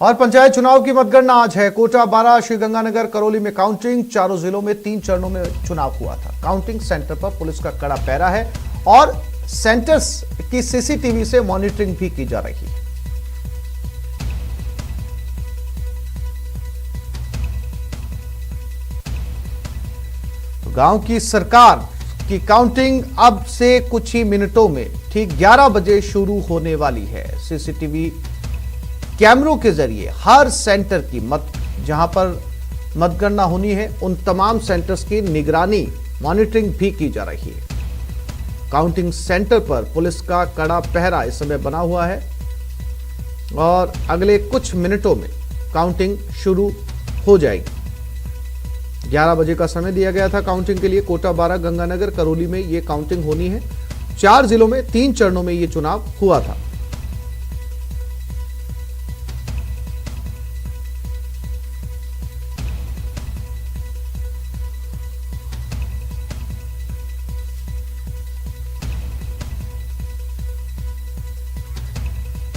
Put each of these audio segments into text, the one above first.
और पंचायत चुनाव की मतगणना आज है। कोटा, बारां, श्रीगंगानगर, करौली में काउंटिंग। चारों जिलों में 3 चरणों में चुनाव हुआ था। काउंटिंग सेंटर पर पुलिस का कड़ा पहरा है और सेंटर्स की सीसीटीवी से मॉनिटरिंग भी की जा रही है। तो गांव की सरकार की काउंटिंग अब से कुछ ही मिनटों में ठीक 11 बजे शुरू होने वाली है। सीसीटीवी कैमरों के जरिए हर सेंटर की जहां पर मतगणना होनी है उन तमाम सेंटर्स की निगरानी, मॉनिटरिंग भी की जा रही है। काउंटिंग सेंटर पर पुलिस का कड़ा पहरा इस समय बना हुआ है और अगले कुछ मिनटों में काउंटिंग शुरू हो जाएगी। 11 बजे का समय दिया गया था काउंटिंग के लिए। कोटा, बारां, गंगानगर, करौली में यह काउंटिंग होनी है। 4 जिलों में 3 चरणों में यह चुनाव हुआ था।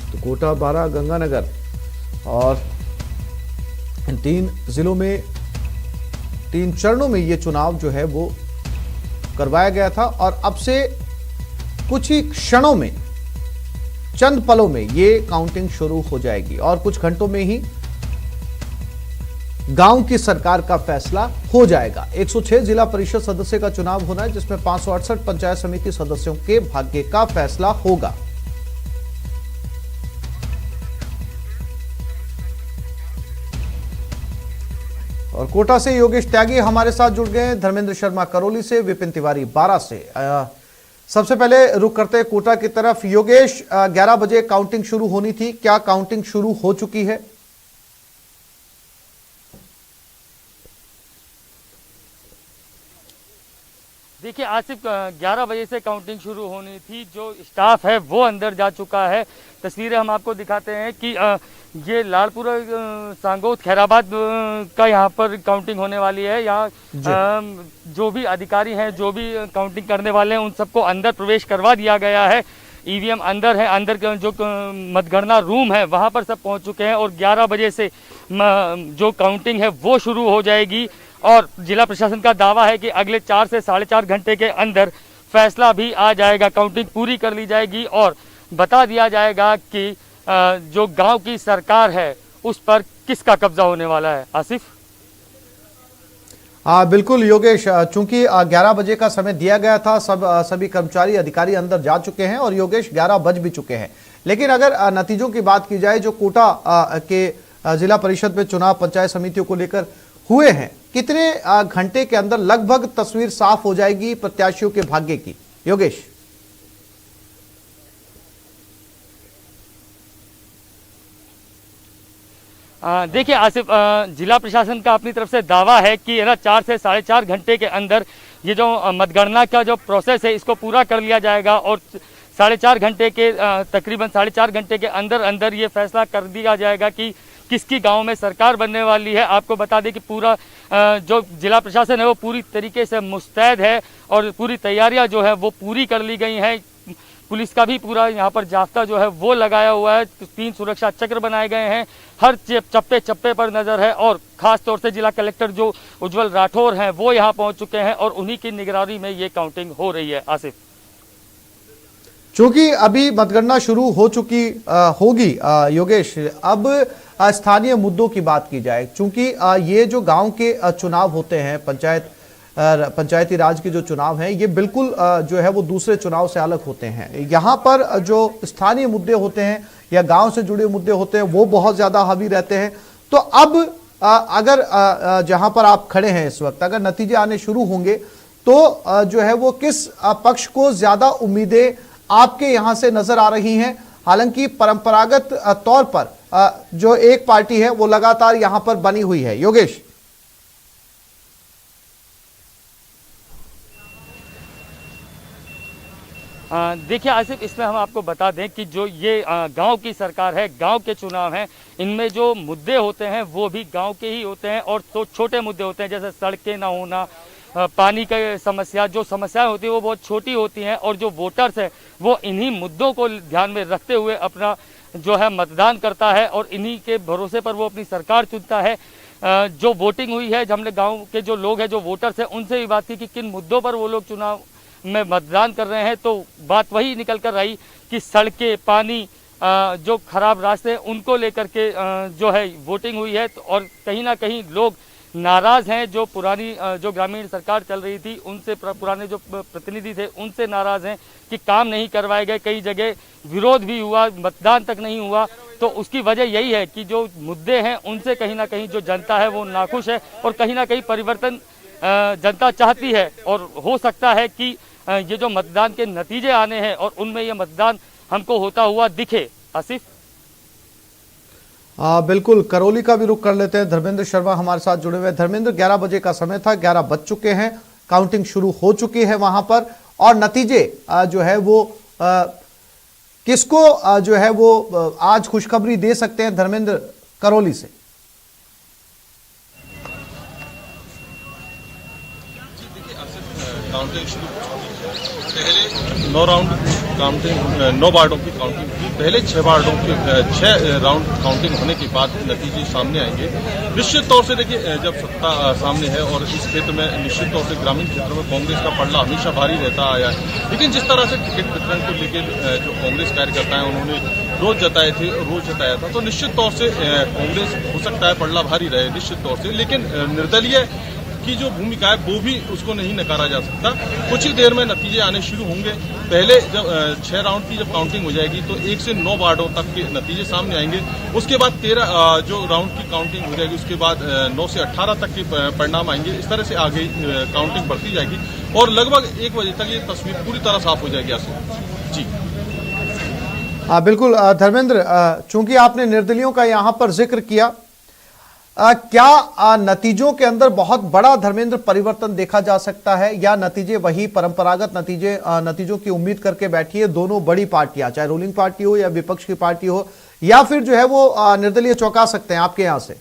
तो कोटा, बारां, गंगानगर और इन 3 जिलों में 3 चरणों में यह चुनाव जो है वो करवाया गया था और अब से कुछ ही क्षणों में, चंद पलों में ये काउंटिंग शुरू हो जाएगी और कुछ घंटों में ही गांव की सरकार का फैसला हो जाएगा। 106 जिला परिषद सदस्य का चुनाव होना है, जिसमें 568 पंचायत समिति सदस्यों के भाग्य का फैसला होगा। और कोटा से योगेश त्यागी हमारे साथ जुड़ गए हैं, धर्मेंद्र शर्मा करौली से, विपिन तिवारी बारां से। सबसे पहले रुक करते हैं कोटा की तरफ। योगेश, 11 बजे काउंटिंग शुरू होनी थी, क्या काउंटिंग शुरू हो चुकी है? देखिए आसिफ, 11 बजे से काउंटिंग शुरू होनी थी। जो स्टाफ है वो अंदर जा चुका है। तस्वीरें हम आपको दिखाते हैं कि ये लालपुरा, सांगोद, खैराबाद का यहाँ पर काउंटिंग होने वाली है। यहाँ जो भी अधिकारी हैं, जो भी काउंटिंग करने वाले हैं, उन सबको अंदर प्रवेश करवा दिया गया है। ईवीएम अंदर है, अंदर जो मतगणना रूम है वहाँ पर सब पहुँच चुके हैं और 11 बजे से जो काउंटिंग है वो शुरू हो जाएगी। और जिला प्रशासन का दावा है कि अगले 4 से 4.5 घंटे के अंदर फैसला भी आ जाएगा। काउंटिंग पूरी कर ली जाएगी और बता दिया जाएगा कि जो गांव की सरकार है उस पर किसका कब्जा होने वाला है। आसिफ, बिल्कुल योगेश, चूंकि 11 बजे का समय दिया गया था, सभी कर्मचारी, अधिकारी अंदर जा चुके हैं और योगेश 11 बज भी चुके हैं। लेकिन अगर नतीजों की बात की जाए, जो कोटा के जिला परिषद में चुनाव पंचायत समितियों को लेकर हुए हैं, कितने घंटे के अंदर लगभग तस्वीर साफ हो जाएगी प्रत्याशियों के भाग्य की? योगेश, देखिए आसिफ, जिला प्रशासन का अपनी तरफ से दावा है कि 4 से 4.5 घंटे के अंदर ये जो मतगणना का जो प्रोसेस है इसको पूरा कर लिया जाएगा और 4.5 घंटे के तकरीबन 4.5 घंटे के अंदर अंदर ये फैसला कर दिया जाएगा कि किसकी गांव में सरकार बनने वाली है। आपको बता दें कि पूरा जो जिला प्रशासन है वो पूरी तरीके से मुस्तैद है और पूरी तैयारियां जो है वो पूरी कर ली गई हैं। पुलिस का भी पूरा यहाँ पर जाब्ता जो है वो लगाया हुआ है। 3 सुरक्षा चक्र बनाए गए हैं, हर चप्पे चप्पे पर नजर है और खास तौर से जिला कलेक्टर जो उज्जवल राठौर हैं वो यहाँ पहुँच चुके हैं और उन्हीं की निगरानी में ये काउंटिंग हो रही है। आसिफ, चूंकि अभी मतगणना शुरू हो चुकी होगी योगेश, अब स्थानीय मुद्दों की बात की जाए। चूंकि ये जो गांव के चुनाव होते हैं, पंचायती राज के जो चुनाव हैं, ये बिल्कुल जो है वो दूसरे चुनाव से अलग होते हैं। यहाँ पर जो स्थानीय मुद्दे होते हैं या गांव से जुड़े मुद्दे होते हैं वो बहुत ज्यादा हावी रहते हैं। तो अब अगर जहां पर आप खड़े हैं इस वक्त, अगर नतीजे आने शुरू होंगे तो जो है वो किस पक्ष को ज्यादा उम्मीदें आपके यहां से नजर आ रही हैं? हालांकि परंपरागत तौर पर जो एक पार्टी है वो लगातार यहां पर बनी हुई है। योगेश, देखिए आसिफ, इसमें हम आपको बता दें कि जो ये गांव की सरकार है, गांव के चुनाव हैं, इनमें जो मुद्दे होते हैं वो भी गांव के ही होते हैं और तो छोटे मुद्दे होते हैं, जैसे सड़कें ना होना, पानी का समस्या, जो समस्याएं होती है वो बहुत छोटी होती हैं और जो वोटर्स हैं वो इन्हीं मुद्दों को ध्यान में रखते हुए अपना जो है मतदान करता है और इन्हीं के भरोसे पर वो अपनी सरकार चुनता है। जो वोटिंग हुई है, हमने गांव के जो लोग हैं, जो वोटर्स हैं, उनसे भी बात की कि किन मुद्दों पर वो लोग चुनाव में मतदान कर रहे हैं, तो बात वही निकल कर आई कि सड़कें, पानी, जो खराब रास्ते हैं, उनको लेकर के जो है वोटिंग हुई है। और कहीं ना कहीं लोग नाराज हैं। जो पुरानी जो ग्रामीण सरकार चल रही थी उनसे, पुराने जो प्रतिनिधि थे उनसे नाराज हैं कि काम नहीं करवाए गए, कई जगह विरोध भी हुआ, मतदान तक नहीं हुआ। तो उसकी वजह यही है कि जो मुद्दे हैं उनसे कहीं ना कहीं जो जनता है वो नाखुश है और कहीं ना कहीं परिवर्तन जनता चाहती है। और हो सकता है कि ये जो मतदान के नतीजे आने हैं और उनमें ये मतदान हमको होता हुआ दिखे। आसिफ, बिल्कुल, करौली का भी रुख कर लेते हैं। धर्मेंद्र शर्मा हमारे साथ जुड़े हुए हैं। धर्मेंद्र, 11 बजे का समय था, 11 बज चुके हैं, काउंटिंग शुरू हो चुकी है वहां पर, और नतीजे जो है वो किसको जो है वो आज खुशखबरी दे सकते हैं? धर्मेंद्र, करौली से। काउंटिंग शुरू पहले 9 राउंड काउंटिंग, 9 वार्डों की काउंटिंग थी। पहले 6 वार्डों की 6 राउंड काउंटिंग होने के बाद नतीजे सामने आएंगे। निश्चित तौर से देखिए, जब सत्ता सामने है और इस क्षेत्र में निश्चित तौर से ग्रामीण क्षेत्रों में कांग्रेस का पलड़ा हमेशा भारी रहता आया है। लेकिन जिस तरह से टिकट वितरण को लेकर जो कांग्रेस कार्यकर्ता है उन्होंने रोज जताए थे, रोज जताया था, तो निश्चित तौर से कांग्रेस हो सकता है पलड़ा भारी रहे निश्चित तौर से। लेकिन निर्दलीय की जो भूमिका है वो भी उसको नहीं नकारा जा सकता। कुछ ही देर में नतीजे आने शुरू होंगे। पहले जब 6 राउंड की जब काउंटिंग हो जाएगी तो 1 से 9 वार्डों तक के नतीजे सामने आएंगे। उसके बाद 13 जो राउंड की काउंटिंग हो जाएगी, उसके बाद 9 से 18 तक के परिणाम आएंगे। इस तरह से आगे काउंटिंग बढ़ती जाएगी और लगभग 1 बजे तक ये तस्वीर पूरी तरह साफ हो जाएगी। आसिफ जी। बिल्कुल धर्मेंद्र, चूंकि आपने निर्दलियों का यहां पर जिक्र किया, क्या नतीजों के अंदर बहुत बड़ा धर्मेंद्र परिवर्तन देखा जा सकता है, या नतीजे वही परंपरागत नतीजों की उम्मीद करके बैठी है दोनों बड़ी पार्टियां, चाहे रूलिंग पार्टी हो या विपक्ष की पार्टी हो, या फिर जो है वो निर्दलीय चौंका सकते हैं आपके यहां से?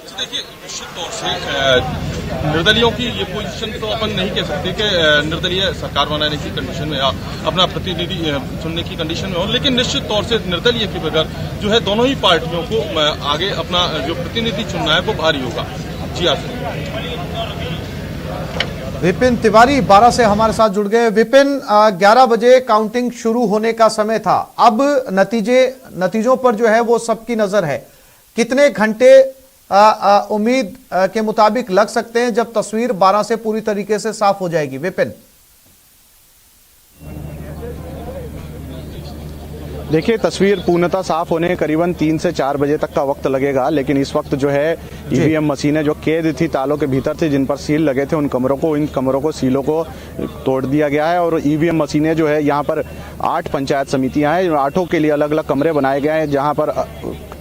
देखिए, निश्चित तौर से निर्दलियों की ये पोजीशन तो अपन नहीं कह सकते कि निर्दलीय सरकार बनाने की कंडीशन में या अपना प्रतिनिधि चुनने की कंडीशन में हो। लेकिन निश्चित तौर से निर्दलीय के बगैर जो है दोनों ही पार्टियों को आगे अपना जो प्रतिनिधि चुनना है वो भारी होगा। जी आप विपिन तिवारी 12 से हमारे साथ जुड़ गए। विपिन, 11 बजे काउंटिंग शुरू होने का समय था, अब नतीजों पर जो है वो सबकी नजर है। कितने घंटे उम्मीद के मुताबिक लग सकते हैं जब तस्वीर 12 से पूरी तरीके से साफ हो जाएगी? विपिन, देखिए, तस्वीर पूर्णतः साफ होने करीबन 3 से 4 बजे तक का वक्त लगेगा। लेकिन इस वक्त जो है ईवीएम मशीनें जो कैद थी तालों के भीतर थी, जिन पर सील लगे थे, इन कमरों को सीलों को तोड़ दिया गया है। और ईवीएम मशीनें जो है, यहाँ पर 8 पंचायत समितियां हैं, 8 के लिए अलग अलग कमरे बनाए गए हैं, जहाँ पर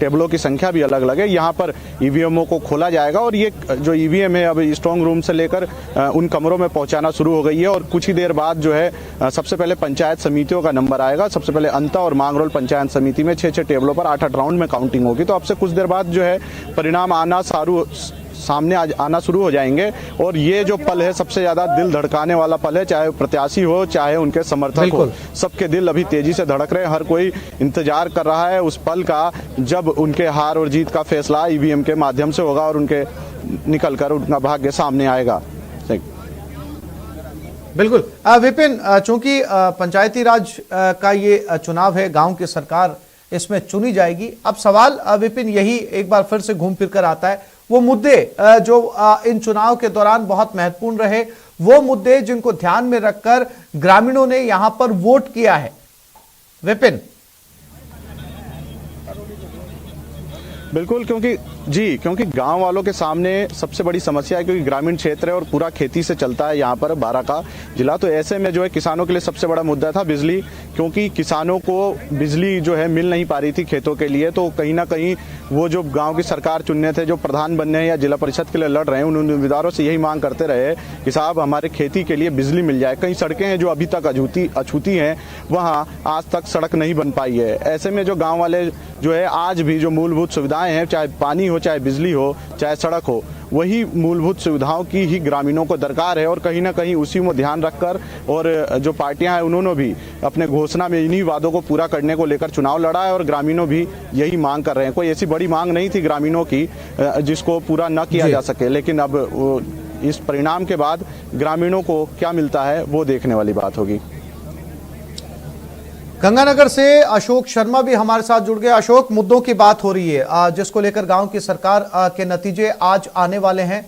टेबलों की संख्या भी अलग अलग है। यहाँ पर ईवीएमओ को खोला जाएगा और ये जो ईवीएम है अब स्ट्रांग रूम से लेकर उन कमरों में पहुंचाना शुरू हो गई है। और कुछ ही देर बाद जो है सबसे पहले पंचायत समितियों का नंबर आएगा। सबसे पहले अंता और मांगरोल पंचायत समिति में 6-6 टेबलों पर 8-8 राउंड में काउंटिंग होगी। तो अब से कुछ देर बाद जो है परिणाम सामने आना शुरू हो जाएंगे। और ये जो पल है सबसे ज्यादा दिल धड़काने वाला पल है, चाहे प्रत्याशी हो चाहे उनके समर्थक हो, सबके दिल अभी तेजी से धड़क रहे हैं। हर कोई इंतजार कर रहा है उस पल का जब उनके हार और जीत का फैसला ईवीएम के माध्यम से होगा और उनके निकलकर उनका भाग्य सामने आएगा। बिल्कुल विपिन, चूंकि पंचायती राज का ये चुनाव है, गांव की सरकार इसमें चुनी जाएगी। अब सवाल विपिन यही एक बार फिर से घूम फिर कर आता है, वो मुद्दे जो इन चुनाव के दौरान बहुत महत्वपूर्ण रहे, वो मुद्दे जिनको ध्यान में रखकर ग्रामीणों ने यहां पर वोट किया है। विपिन, बिल्कुल, क्योंकि गांव वालों के सामने सबसे बड़ी समस्या है, क्योंकि ग्रामीण क्षेत्र है और पूरा खेती से चलता है यहाँ पर बारां का जिला। तो ऐसे में जो है किसानों के लिए सबसे बड़ा मुद्दा था बिजली, क्योंकि किसानों को बिजली जो है मिल नहीं पा रही थी खेतों के लिए। तो कहीं ना कहीं वो जो गांव की सरकार चुनने थे, जो प्रधान बनने या जिला परिषद के लिए लड़ रहे हैं, उन उम्मीदवारों से यही मांग करते रहे कि साहब हमारे खेती के लिए बिजली मिल जाए। कई सड़कें हैं जो अभी तक अछूती हैं, वहाँ आज तक सड़क नहीं बन पाई है। ऐसे में जो गाँव वाले जो है आज भी जो मूलभूत सुविधाएं हैं, चाहे पानी हो हो, चाहे बिजली हो, चाहे सड़क हो, वही मूलभूत सुविधाओं की ही ग्रामीणों को दरकार है। और कहीं ना कहीं उसी में ध्यान रखकर और जो पार्टियां हैं उन्होंने भी अपने घोषणा में इन्हीं वादों को पूरा करने को लेकर चुनाव लड़ा है और ग्रामीणों भी यही मांग कर रहे हैं। कोई ऐसी बड़ी मांग नहीं थी ग्रामीणों की जिसको पूरा न किया जा सके, लेकिन अब इस परिणाम के बाद ग्रामीणों को क्या मिलता है वो देखने वाली बात होगी। गंगानगर से अशोक शर्मा भी हमारे साथ जुड़ गए। अशोक, मुद्दों की बात हो रही है जिसको लेकर गांव की सरकार के नतीजे आज आने वाले हैं।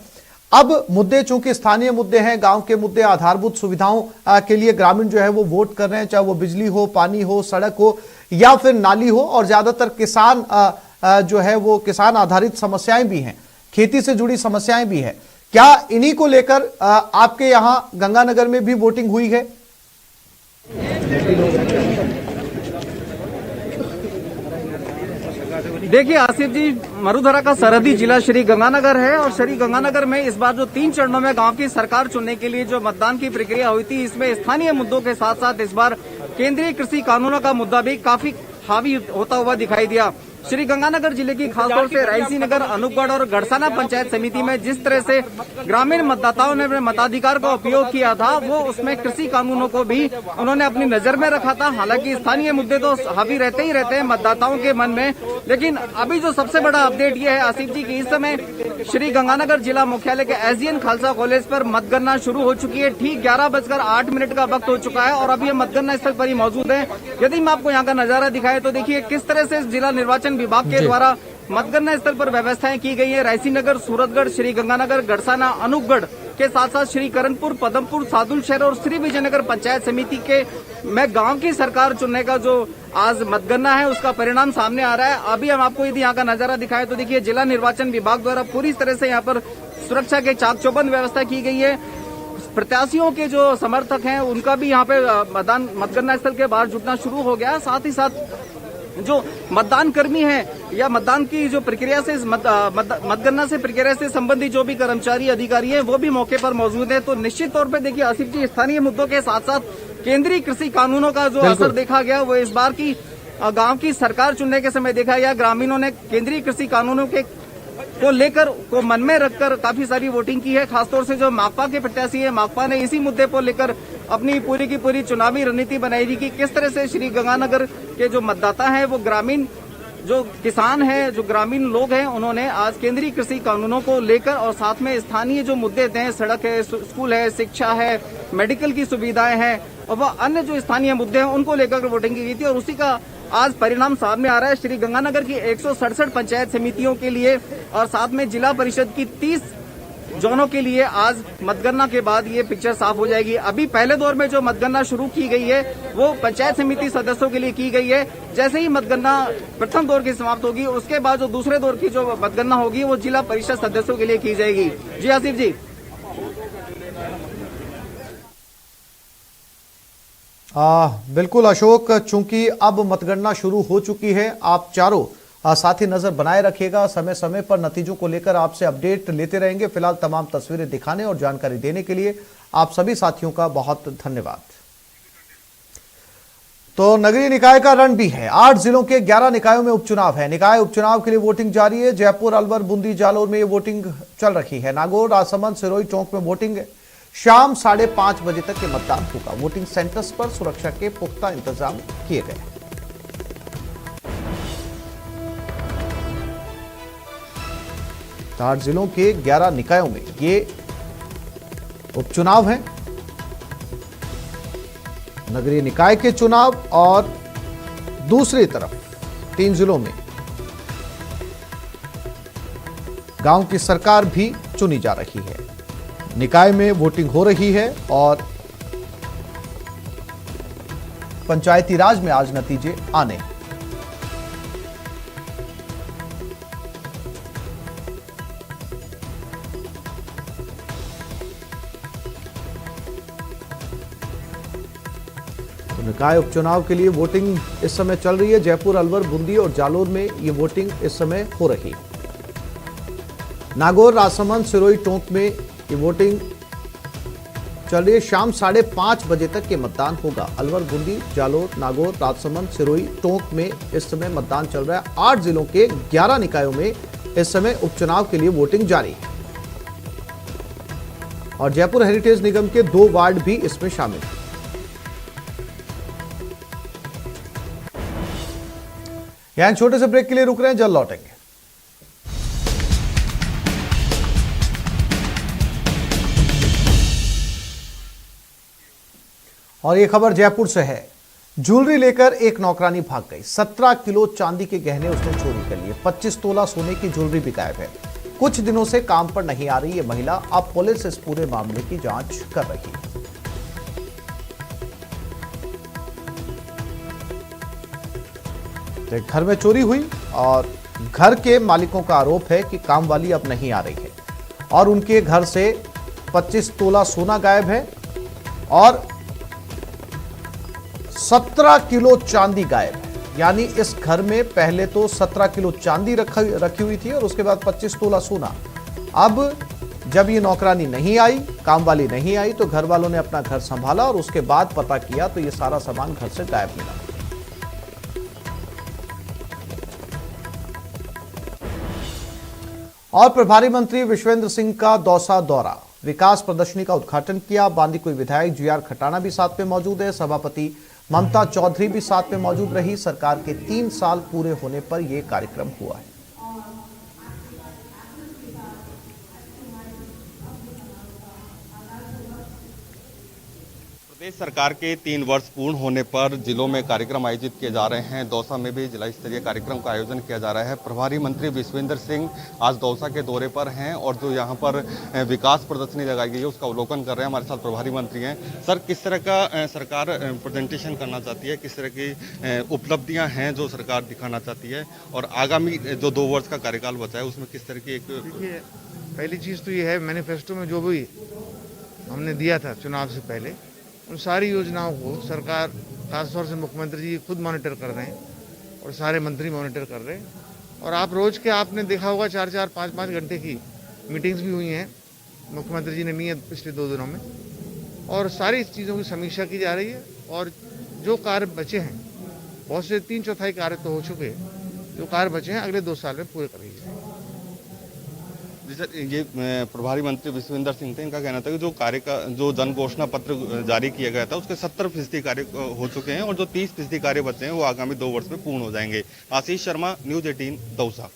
अब मुद्दे चूंकि स्थानीय मुद्दे हैं, गांव के मुद्दे, आधारभूत सुविधाओं के लिए ग्रामीण जो है वो वोट कर रहे हैं, चाहे वो बिजली हो, पानी हो, सड़क हो या फिर नाली हो, और ज्यादातर किसान जो है वो किसान आधारित समस्याएं भी हैं, खेती से जुड़ी समस्याएं भी हैं। क्या इन्हीं को लेकर आपके यहां गंगानगर में भी वोटिंग हुई है? देखिए आसिफ जी, मरुधरा का सरहदी जिला श्री गंगानगर है और श्री गंगानगर में इस बार जो 3 चरणों में गांव की सरकार चुनने के लिए जो मतदान की प्रक्रिया हुई थी, इसमें स्थानीय मुद्दों के साथ साथ इस बार केंद्रीय कृषि कानूनों का मुद्दा भी काफी हावी होता हुआ दिखाई दिया। श्री गंगानगर जिले की खासतौर से रायसी नगर, अनूपगढ़ और गड़साना पंचायत समिति में जिस तरह से ग्रामीण मतदाताओं ने अपने मताधिकार का उपयोग किया था, वो उसमें कृषि कानूनों को भी उन्होंने अपनी नजर में रखा था। हालांकि स्थानीय मुद्दे तो हावी रहते ही रहते हैं मतदाताओं के मन में, लेकिन अभी जो सबसे बड़ा अपडेट ये है आसिफ जी की इस समय श्री गंगानगर जिला मुख्यालय के एसडीएन खालसा कॉलेज पर मतगणना शुरू हो चुकी है। ठीक 11:08 का वक्त हो चुका है और अभी हम मतगणना स्थल पर ही मौजूद है। यदि मैं आपको यहाँ का नजारा दिखाए तो देखिए किस तरह से जिला निर्वाचन विभाग के द्वारा मतगणना स्थल पर व्यवस्थाएं की गई है। रायसी नगर, सूरतगढ़, श्री गंगानगर, गड़साना, अनूपगढ़ के साथ साथ श्री करणपुर, पदमपुर, सादुलशहर और श्री विजयनगर पंचायत समिति के में गांव की सरकार चुनने का जो आज मतगणना है उसका परिणाम सामने आ रहा है। अभी हम आपको यदि यहाँ का नजारा दिखाएं तो देखिए जिला निर्वाचन विभाग द्वारा पूरी तरह से यहाँ पर सुरक्षा के चाक चौबंद व्यवस्था की गई है। प्रत्याशियों के जो समर्थक हैं उनका भी यहाँ पे मतगणना स्थल के बाहर जुटना शुरू हो गया। साथ ही साथ जो मतदान कर्मी हैं या मतदान की जो प्रक्रिया से मतगणना से प्रक्रिया से संबंधित जो भी कर्मचारी अधिकारी हैं वो भी मौके पर मौजूद हैं। तो निश्चित तौर पे देखिए आसिफ जी, स्थानीय मुद्दों के साथ साथ केंद्रीय कृषि कानूनों का जो असर देखा गया वो इस बार की गांव की सरकार चुनने के समय देखा गया। ग्रामीणों ने केंद्रीय कृषि कानूनों के को लेकर को मन में रखकर काफी सारी वोटिंग की है। खासतौर से जो माकपा के प्रत्याशी है, माकपा ने इसी मुद्दे को लेकर अपनी पूरी की पूरी चुनावी रणनीति बनाई थी कि किस तरह से श्री गंगानगर के जो मतदाता हैं वो ग्रामीण जो किसान हैं, जो ग्रामीण लोग हैं, उन्होंने आज केंद्रीय कृषि कानूनों को लेकर और साथ में स्थानीय जो मुद्दे थे, सड़क है, स्कूल है, शिक्षा है, मेडिकल की सुविधाएं हैं और वह अन्य जो स्थानीय मुद्दे हैं उनको लेकर वोटिंग की गई थी। और उसी का आज परिणाम सामने आ रहा है। श्री गंगानगर की 167 पंचायत समितियों के लिए और साथ में जिला परिषद की 30 जोनों के लिए आज मतगणना के बाद ये पिक्चर साफ हो जाएगी। अभी पहले दौर में जो मतगणना शुरू की गई है वो पंचायत समिति सदस्यों के लिए की गई है। जैसे ही मतगणना प्रथम दौर की समाप्त होगी उसके बाद जो दूसरे दौर की जो मतगणना होगी वो जिला परिषद सदस्यों के लिए की जाएगी। जी आसिफ जी। बिल्कुल अशोक, चूंकि अब मतगणना शुरू हो चुकी है, आप चारों साथ ही नजर बनाए रखिएगा। समय समय पर नतीजों को लेकर आपसे अपडेट लेते रहेंगे। फिलहाल तमाम तस्वीरें दिखाने और जानकारी देने के लिए आप सभी साथियों का बहुत धन्यवाद। तो नगरीय निकाय का रण भी है। 8 जिलों के 11 निकायों में उपचुनाव है। निकाय उपचुनाव के लिए वोटिंग जारी है। जयपुर, अलवर, बूंदी, जालोर में ये वोटिंग चल रही है। नागौर, राजसमंद, सिरोही, टोंक में वोटिंग शाम 5:30 बजे तक के मतदान होगा। वोटिंग सेंटर्स पर सुरक्षा के पुख्ता इंतजाम किए गए। 8 जिलों के 11 निकायों में ये उपचुनाव है। नगरीय निकाय के चुनाव और दूसरी तरफ 3 जिलों में गांव की सरकार भी चुनी जा रही है। निकाय में वोटिंग हो रही है और पंचायती राज में आज नतीजे आने। तो निकाय उपचुनाव के लिए वोटिंग इस समय चल रही है। जयपुर, अलवर, बूंदी और जालोर में ये वोटिंग इस समय हो रही है। नागौर, राजसमंद, सिरोही, टोंक में ये वोटिंग चल रही है। शाम 5:30 बजे तक के मतदान होगा। अलवर, बूंदी, जालोर, नागौर, राजसमंद, सिरोही, टोंक में इस समय मतदान चल रहा है। 8 जिलों के 11 निकायों में इस समय उपचुनाव के लिए वोटिंग जारी है और जयपुर हेरिटेज निगम के 2 वार्ड भी इसमें शामिल हैं। यहां छोटे से ब्रेक के लिए रुक रहे हैं, जल्द लौटेंगे। और ये खबर जयपुर से है। ज्वेलरी लेकर एक नौकरानी भाग गई। 17 किलो चांदी के गहने उसने चोरी कर लिए। 25 तोला सोने की ज्वेलरी भी गायब है। कुछ दिनों से काम पर नहीं आ रही ये महिला अब पुलिस इस पूरे मामले की जांच कर रही है। एक घर में चोरी हुई और घर के मालिकों का आरोप है कि काम वाली अब नहीं आ रही है और उनके घर से 25 तोला सोना गायब है और 17 किलो चांदी गायब है। यानी इस घर में पहले तो 17 किलो चांदी रखी हुई थी और उसके बाद 25 तोला सोना। अब जब ये नौकरानी नहीं आई, काम वाली नहीं आई, तो घर वालों ने अपना घर संभाला और उसके बाद पता किया तो ये सारा सामान घर से गायब मिला। और प्रभारी मंत्री विश्वेंद्र सिंह का दौसा दौरा, विकास प्रदर्शनी का उद्घाटन किया। बांदीकुई विधायक जीआर खटाना भी साथ में मौजूद है। सभापति ममता चौधरी भी साथ में मौजूद रही। सरकार के 3 साल पूरे होने पर यह कार्यक्रम हुआ है। प्रदेश सरकार के 3 वर्ष पूर्ण होने पर जिलों में कार्यक्रम आयोजित किए जा रहे हैं। दौसा में भी जिला स्तरीय कार्यक्रम का आयोजन किया जा रहा है। प्रभारी मंत्री विश्वेंद्र सिंह आज दौसा के दौरे पर हैं और जो यहाँ पर विकास प्रदर्शनी लगाई गई है उसका अवलोकन कर रहे हैं। हमारे साथ प्रभारी मंत्री हैं। सर, किस तरह का सरकार प्रेजेंटेशन करना चाहती है, किस तरह की उपलब्धियाँ हैं जो सरकार दिखाना चाहती है और आगामी जो 2 वर्ष का कार्यकाल बचा है उसमें किस तरह की एक। देखिए, पहली चीज़ तो ये है, मैनिफेस्टो में जो भी हमने दिया था चुनाव से पहले, उन सारी योजनाओं को सरकार खासतौर से मुख्यमंत्री जी खुद मॉनिटर कर रहे हैं और सारे मंत्री मॉनिटर कर रहे हैं। और आप रोज के आपने देखा होगा 4-4, 5-5 घंटे की मीटिंग्स भी हुई हैं मुख्यमंत्री जी ने ली है पिछले 2 दिनों में और सारी चीज़ों की समीक्षा की जा रही है। और जो कार्य बचे हैं, बहुत से 3/4 कार्य तो हो चुके हैं, जो कार्य बचे हैं अगले 2 साल में पूरे कर लीजिए। जी सर, ये प्रभारी मंत्री विश्वेंद्र सिंह थे। इनका कहना था कि जो कार्य का जो जन घोषणा पत्र जारी किया गया था उसके 70% कार्य हो चुके हैं और जो 30% कार्य बचे हैं वो आगामी 2 वर्ष में पूर्ण हो जाएंगे। आशीष शर्मा, न्यूज 18, दौसा।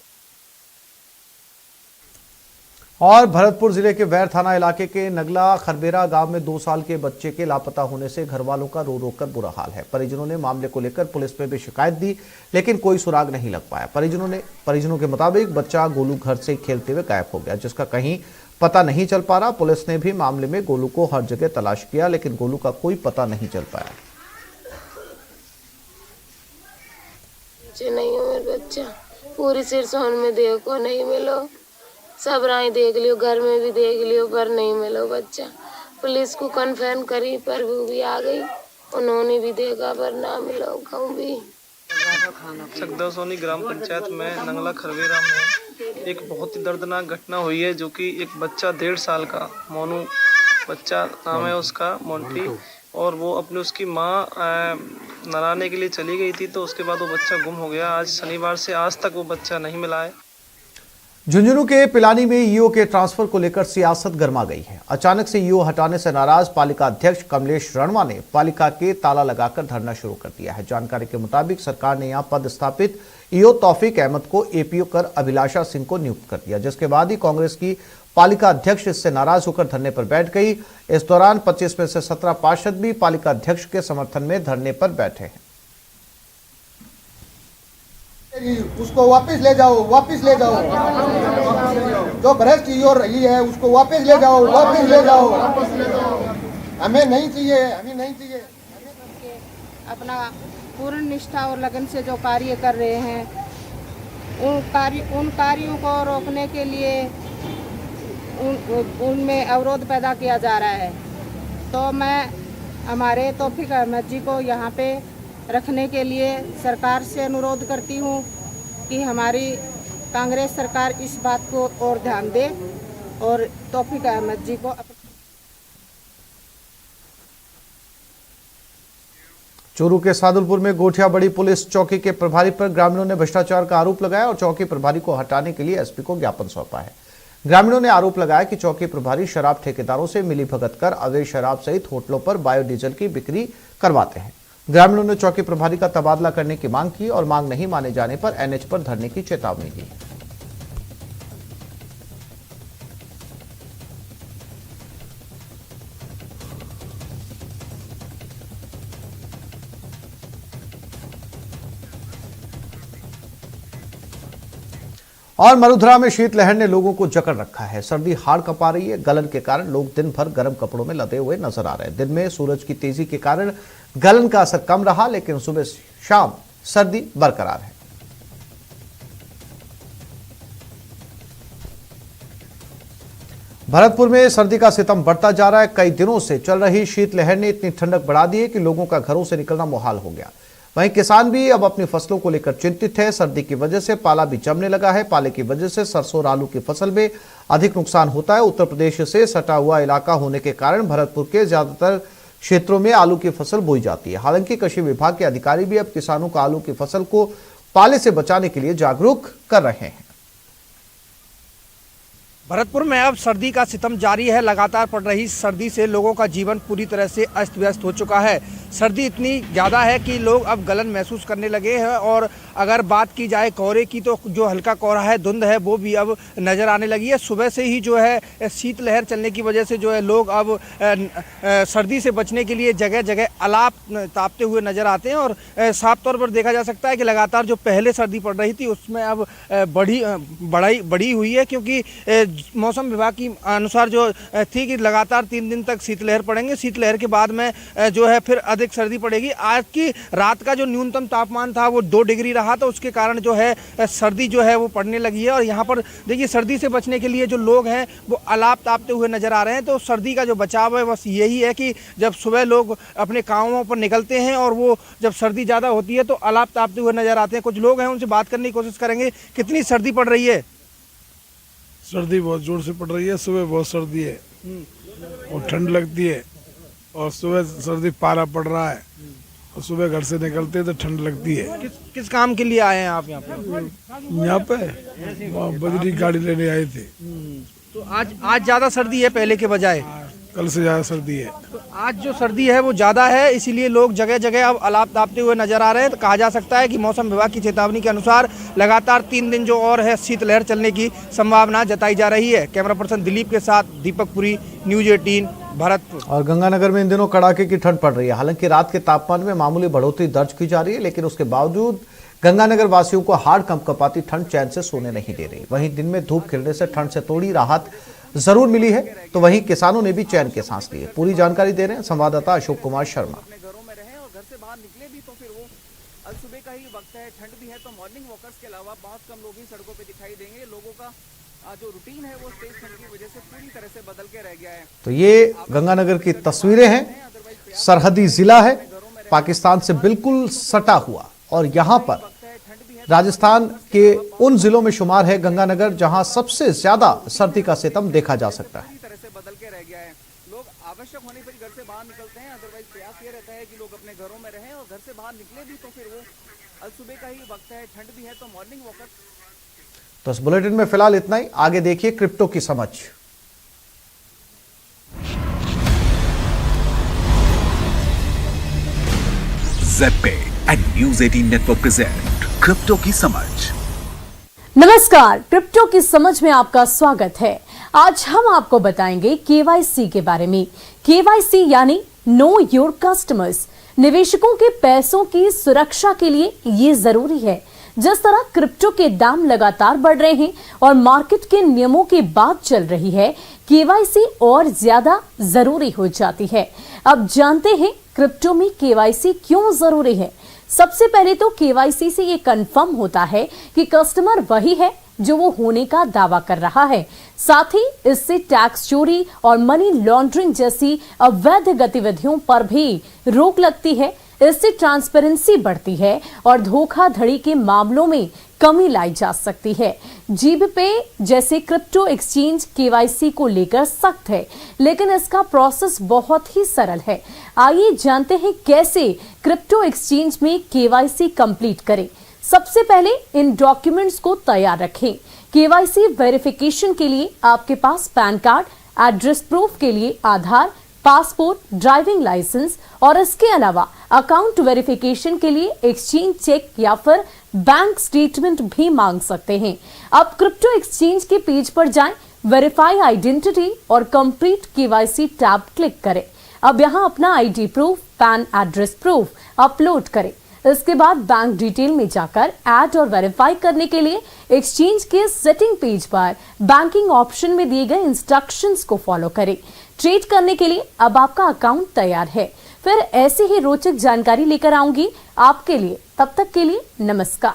और भरतपुर जिले के वैर थाना इलाके के नगला खरबेरा गांव में 2 साल के बच्चे के लापता होने से घर वालों का रो रो कर बुरा हाल है। परिजनों ने मामले को लेकर पुलिस में भी शिकायत दी लेकिन कोई सुराग नहीं लग पाया। परिजनों के मुताबिक बच्चा गोलू घर से खेलते हुए गायब हो गया, जिसका कहीं पता नहीं चल पा रहा। पुलिस ने भी मामले में गोलू को हर जगह तलाश किया लेकिन गोलू का कोई पता नहीं चल पाया। नहीं हो मेरा बच्चा, पूरी सिरसौन में देखो नहीं मिलो, सब राय देख लियो, घर में भी देख लियो पर नहीं मिलो बच्चा। पुलिस को कन्फर्म करी पर वो भी आ गई, उन्होंने भी देखा पर ना मिलो कहूँ भी। चकदसोनी ग्राम पंचायत में नंगला खरवेरा में एक बहुत ही दर्दनाक घटना हुई है, जो कि एक बच्चा 1.5 साल का मोनू बच्चा नाम है उसका, मोंटी, और वो अपने उसकी माँ नहलाने के लिए चली गई थी तो उसके बाद वो बच्चा गुम हो गया। आज शनिवार से आज तक वो बच्चा नहीं मिला है। झुंझुनू के पिलानी में ईओ के ट्रांसफर को लेकर सियासत गर्मा गई है। अचानक से ईओ हटाने से नाराज पालिका अध्यक्ष कमलेश रणवा ने पालिका के ताला लगाकर धरना शुरू कर दिया है। जानकारी के मुताबिक सरकार ने यहां पद स्थापित ईओ तौफीक अहमद को एपीओ कर अभिलाषा सिंह को नियुक्त कर दिया, जिसके बाद ही कांग्रेस की पालिका अध्यक्ष इससे नाराज होकर धरने पर बैठ गई। इस दौरान 25 में से 17 पार्षद भी पालिका अध्यक्ष के समर्थन में धरने पर बैठे हैं। उसको वापस ले जाओ, वापस ले जाओ, जो भ्रष्ट ईओ रही है उसको वापस ले जाओ, वापस ले जाओ, हमें नहीं चाहिए, हमें नहीं चाहिए। अपना पूर्ण निष्ठा और लगन से जो कार्य कर रहे हैं उन कार्यों को रोकने के लिए उनमें अवरोध पैदा किया जा रहा है। तो मैं हमारे तौफीक अहमद जी को यहाँ पे रखने के लिए सरकार से अनुरोध करती हूँ कि हमारी कांग्रेस सरकार इस बात को और ध्यान दे और तौफीक अहमद जी को चूरू के सादुलपुर में गोठिया बड़ी पुलिस चौकी के प्रभारी पर ग्रामीणों ने भ्रष्टाचार का आरोप लगाया और चौकी प्रभारी को हटाने के लिए एसपी को ज्ञापन सौंपा है। ग्रामीणों ने आरोप लगाया कि चौकी प्रभारी शराब ठेकेदारों से मिलीभगत कर अवैध शराब सहित होटलों पर बायोडीजल की बिक्री करवाते हैं। ग्रामीणों ने चौकी प्रभारी का तबादला करने की मांग की और मांग नहीं माने जाने पर एनएच पर धरने की चेतावनी दी। और मरुधरा में शीतलहर ने लोगों को जकड़ रखा है। सर्दी हाड़ कंपा रही है। गलन के कारण लोग दिन भर गर्म कपड़ों में लदे हुए नजर आ रहे हैं। दिन में सूरज की तेजी के कारण गलन का असर कम रहा, लेकिन सुबह शाम सर्दी बरकरार है। भरतपुर में सर्दी का सितम बढ़ता जा रहा है। कई दिनों से चल रही शीतलहर ने इतनी ठंडक बढ़ा दी है कि लोगों का घरों से निकलना मुहाल हो गया। वहीं किसान भी अब अपनी फसलों को लेकर चिंतित है। सर्दी की वजह से पाला भी जमने लगा है। पाले की वजह से सरसों और आलू की फसल में अधिक नुकसान होता है। उत्तर प्रदेश से सटा हुआ इलाका होने के कारण भरतपुर के ज्यादातर क्षेत्रों में आलू की फसल बोई जाती है। हालांकि कृषि विभाग के अधिकारी भी अब किसानों को आलू की फसल को पाले से बचाने के लिए जागरूक कर रहे हैं। भरतपुर में अब सर्दी का सितम जारी है। लगातार पड़ रही सर्दी से लोगों का जीवन पूरी तरह से अस्त व्यस्त हो चुका है। सर्दी इतनी ज़्यादा है कि लोग अब गलन महसूस करने लगे हैं। और अगर बात की जाए कोहरे की, तो जो हल्का कोहरा है, धुंध है, वो भी अब नज़र आने लगी है। सुबह से ही जो है शीतलहर चलने की वजह से जो है लोग अब सर्दी से बचने के लिए जगह जगह अलाप तापते हुए नज़र आते हैं। और साफ तौर पर देखा जा सकता है कि लगातार जो पहले सर्दी पड़ रही थी उसमें अब बढ़ी हुई है, क्योंकि मौसम विभाग की अनुसार जो थी कि लगातार 3 दिन तक शीतलहर पड़ेंगे। शीतलहर के बाद में जो है फिर अधिक सर्दी पड़ेगी। आज की रात का जो न्यूनतम तापमान था वो 2 डिग्री रहा, तो उसके कारण जो है सर्दी जो है वो पड़ने लगी है। और यहाँ पर देखिए सर्दी से बचने के लिए जो लोग हैं वो अलाप तापते हुए नजर आ रहे हैं। तो सर्दी का जो बचाव है बस यही है कि जब सुबह लोग अपने कामों पर निकलते हैं और वो जब सर्दी ज़्यादा होती है तो अलाप तापते हुए नजर आते हैं। कुछ लोग हैं, उनसे बात करने की कोशिश करेंगे। कितनी सर्दी पड़ रही है? सर्दी बहुत जोर से पड़ रही है। सुबह बहुत सर्दी है और ठंड लगती है, और सुबह सर्दी पारा पड़ रहा है, और सुबह घर से निकलते हैं तो ठंड लगती है। किस काम के लिए आए हैं आप यहाँ पे? यहाँ पे बजरी गाड़ी लेने आए थे। तो आज ज़्यादा सर्दी है पहले के बजाय? कल से ज़्यादा सर्दी है। तो आज जो सर्दी है वो ज़्यादा है, इसीलिए लोग जगह जगह अब अलाप तापते हुए नजर आ रहे हैं। तो कहा जा सकता है कि मौसम विभाग की चेतावनी के अनुसार लगातार 3 दिन जो और है शीतलहर चलने की संभावना जताई जा रही है। कैमरा पर्सन दिलीप के साथ दीपक पुरी, न्यूज 18 भरतपुर। और गंगानगर में इन दिनों कड़ाके की ठंड पड़ रही है। हालांकि रात के तापमान में मामूली बढ़ोतरी दर्ज की जा रही है, लेकिन उसके बावजूद गंगानगर वासियों को हाड़ कंपकपाती ठंड चैन से सोने नहीं दे रही। वहीं दिन में धूप खिलने से ठंड से थोड़ी राहत जरूर मिली है, तो वहीं किसानों ने भी चैन के सांस लिए। पूरी जानकारी दे रहे हैं संवाददाता अशोक कुमार शर्मा। अपने घरों में रहें और घर से बाहर निकले भी तो फिर वो अल सुबह का ही वक्त है, ठंड भी है, तो मॉर्निंग वॉकर्स के अलावा बहुत कम लोग ही सड़कों पे दिखाई देंगे। लोगों का जो रूटीन है वो तेज ठंड की वजह से पूरी तरह से बदल के रह गया है। तो ये गंगानगर की तस्वीरें हैं। सरहदी जिला है, पाकिस्तान से बिल्कुल सटा हुआ, और यहाँ पर राजस्थान के उन जिलों में शुमार है गंगानगर जहां सबसे ज्यादा सर्दी का सितम देखा जा सकता है। तरह से बदल के रह गया है। लोग आवश्यक होने पर घर से बाहर निकलते हैं, अदरवाइज प्रयास ये रहता है कि लोग अपने घरों में रहें, और घर से बाहर निकले भी तो फिर वो अल सुबह का ही वक्त है, ठंड भी है, तो मॉर्निंग वॉकर। तो इस बुलेटिन में फिलहाल इतना ही। आगे देखिए क्रिप्टो की समझ। Zebpay and news 18 network present crypto की समझ। नमस्कार, क्रिप्टो की समझ में आपका स्वागत है। आज हम आपको बताएंगे केवाईसी के बारे में। केवाईसी यानी नो योर कस्टमर्स। निवेशकों के पैसों की सुरक्षा के लिए ये जरूरी है। जिस तरह क्रिप्टो के दाम लगातार बढ़ रहे हैं और मार्केट के नियमों की बात चल रही है, केवाईसी और ज्यादा जरूरी हो जाती है। अब जानते हैं क्रिप्टो में केवाईसी क्यों जरूरी है। सबसे पहले तो केवाईसी से ये कंफर्म होता है कि कस्टमर वही है जो वो होने का दावा कर रहा है। साथ ही इससे टैक्स चोरी और मनी लॉन्ड्रिंग जैसी अवैध गतिविधियों पर भी रोक लगती है। इससे ट्रांसपेरेंसी बढ़ती है और धोखाधड़ी के मामलों में कमी लाई जा सकती है। जीबीपे जैसे क्रिप्टो एक्सचेंज केवाईसी को लेकर सख्त है, लेकिन इसका प्रोसेस बहुत ही सरल है। आइए जानते हैं कैसे क्रिप्टो एक्सचेंज में केवाईसी कंप्लीट करें। सबसे पहले इन डॉक्यूमेंट्स को तैयार रखें। केवाईसी वेरिफिकेशन के लिए आपके पास पैन कार्ड, एड्रेस प्रूफ के लिए आधार, पासपोर्ट, ड्राइविंग लाइसेंस और इसके अलावा अकाउंट वेरिफिकेशन के लिए एक्सचेंज चेक या फिर बैंक स्टेटमेंट भी मांग सकते हैं। अब क्रिप्टो एक्सचेंज के पेज पर जाएं, वेरीफाई आइडेंटिटी और कंप्लीट केवाईसी टैब क्लिक करें। अब यहां अपना ID proof, pan address proof upload करें। इसके बाद बैंक डिटेल में जाकर ऐड और वेरीफाई करने के लिए एक्सचेंज के सेटिंग पेज पर बैंकिंग ऑप्शन में दिए गए इंस्ट्रक्शंस को फॉलो करें। ट्रेड करने के लिए अब आपका अकाउंट तैयार है। फिर ऐसी ही रोचक जानकारी लेकर आऊंगी आपके लिए। तब तक के लिए नमस्कार।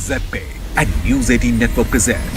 ZPay and News 18 Network present